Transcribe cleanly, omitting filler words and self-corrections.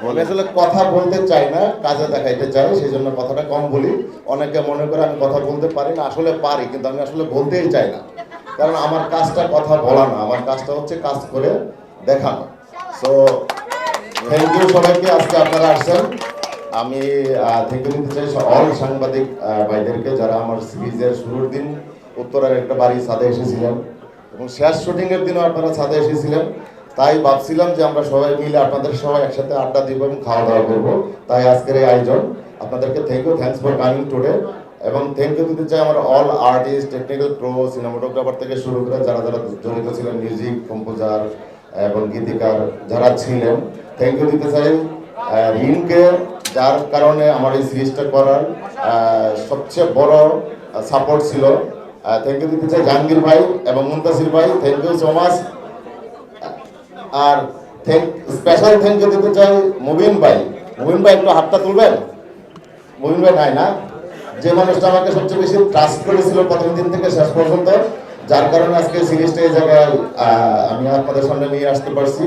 আমি আসলে কথা বলতে চাই না, কাজে দেখাইতে চাই, সেই জন্য কথাটা কম বলি। অনেকে মনে করে আমি কথা বলতে পারি না, আসলে পারি, কিন্তু আমি আসলে বলতেই চাই না। কারণ আমার কাজটা কথা বলা না, আমার কাজটা হচ্ছে কাজ করে দেখানো। সো থ্যাংক ইউ সবাইকে, আজকে আপনারা আসছেন। আমি থ্যাংক ইউ দিতে চাই অল সাংবাদিক ভাইদেরকে, যারা আমার সিরিজের শুরুর দিন উত্তরের একটা বাড়ি ছাদে এসেছিলেন এবং শেষ শুটিংয়ের দিনও আপনারা ছাদে এসেছিলেন। তাই ভাবছিলাম যে আমরা সবাই মিলে আপনাদের সবাই একসাথে আড্ডা দিব এবং খাওয়া দাওয়া করবো, তাই আজকের এই আয়োজন। আপনাদেরকে thank you, thanks for coming today. এবং থ্যাংক ইউ দিতে চাই আমার all artist, technical crew, cinematographer থেকে শুরু করে যারা যারা জড়িত ছিলেন, মিউজিক কম্পোজার এবং গীতিকার যারা ছিলেন। থ্যাংক ইউ দিতে চাই রিনকে, যার কারণে আমার এই সিরিজটা করার সবচেয়ে বড় সাপোর্ট ছিল। থ্যাংক ইউ দিতে চাই জাহাঙ্গীর ভাই এবং মুন্তাসির ভাই, থ্যাংক ইউ সো মাচ। আর স্পেশাল থ্যাংক ইউ দিতে চাই মুবিন ভাই। মুবিন ভাই একটু হাতটা তুলবেন। মুবিন ভাই নাই না, যে মানুষটা আমাকে সবচেয়ে বেশি ট্রাস্ট করেছিল প্রথম দিন থেকে শেষ পর্যন্ত, যার কারণে আজকে সিরিজটা এই জায়গায় আমি আপনাদের সামনে নিয়ে আসতে পারছি।